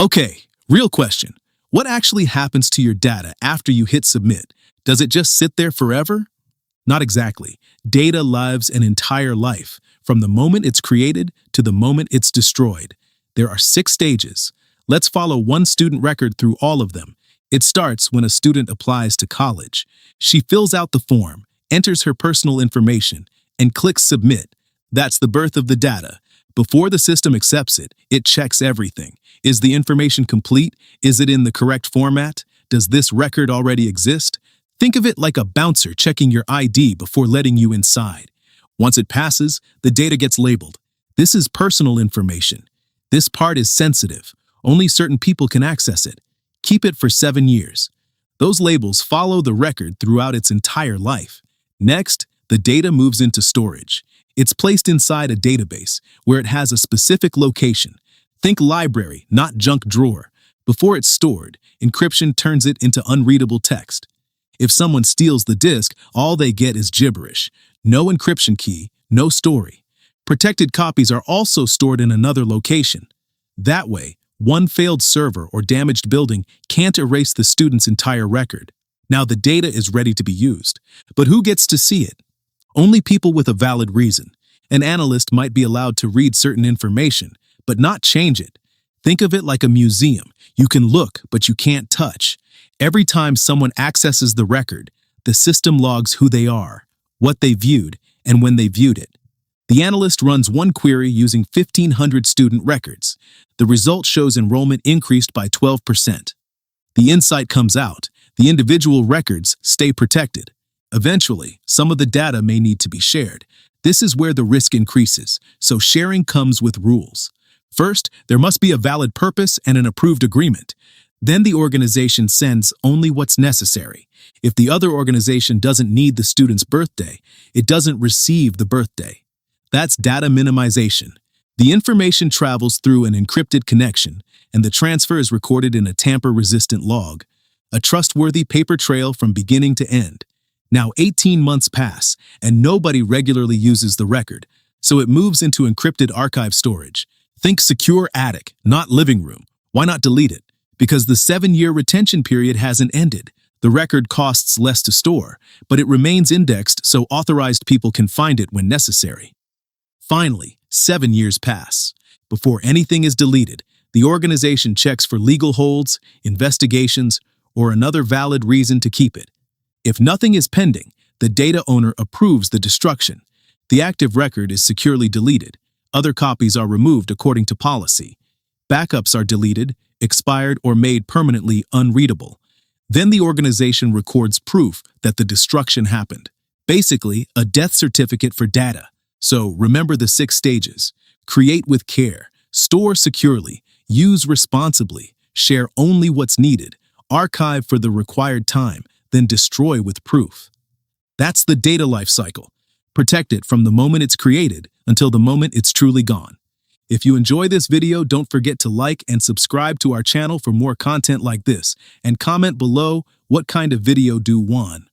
Okay, real question. What actually happens to your data after you hit submit? Does it just sit there forever? Not exactly. Data lives an entire life, from the moment it's created to the moment it's destroyed. There are 6 stages. Let's follow one student record through all of them. It starts when a student applies to college. She fills out the form, enters her personal information, and clicks submit. That's the birth of the data. Before the system accepts it, it checks everything. Is the information complete? Is it in the correct format? Does this record already exist? Think of it like a bouncer checking your ID before letting you inside. Once it passes, the data gets labeled. This is personal information. This part is sensitive. Only certain people can access it. Keep it for 7 years. Those labels follow the record throughout its entire life. Next, the data moves into storage. It's placed inside a database where it has a specific location. Think library, not junk drawer. Before it's stored, encryption turns it into unreadable text. If someone steals the disk, all they get is gibberish. No encryption key, no story. Protected copies are also stored in another location. That way, one failed server or damaged building can't erase the student's entire record. Now the data is ready to be used. But who gets to see it? Only people with a valid reason. An analyst might be allowed to read certain information, but not change it. Think of it like a museum. You can look, but you can't touch. Every time someone accesses the record, the system logs who they are, what they viewed, and when they viewed it. The analyst runs one query using 1,500 student records. The result shows enrollment increased by 12%. The insight comes out. The individual records stay protected. Eventually, some of the data may need to be shared. This is where the risk increases, so sharing comes with rules. First, there must be a valid purpose and an approved agreement. Then the organization sends only what's necessary. If the other organization doesn't need the student's birthday, it doesn't receive the birthday. That's data minimization. The information travels through an encrypted connection, and the transfer is recorded in a tamper-resistant log, a trustworthy paper trail from beginning to end. Now 18 months pass, and nobody regularly uses the record, so it moves into encrypted archive storage. Think secure attic, not living room. Why not delete it? Because the 7-year retention period hasn't ended. The record costs less to store, but it remains indexed so authorized people can find it when necessary. Finally, 7 years pass. Before anything is deleted, the organization checks for legal holds, investigations, or another valid reason to keep it. If nothing is pending, the data owner approves the destruction. The active record is securely deleted. Other copies are removed according to policy. Backups are deleted, expired, or made permanently unreadable. Then the organization records proof that the destruction happened. Basically, a death certificate for data. So remember the 6 stages. Create with care, store securely, use responsibly, share only what's needed, archive for the required time, then destroy with proof. That's the data life cycle. Protect it from the moment it's created until the moment it's truly gone. If you enjoy this video, don't forget to like and subscribe to our channel for more content like this, and comment below what kind of video do you want.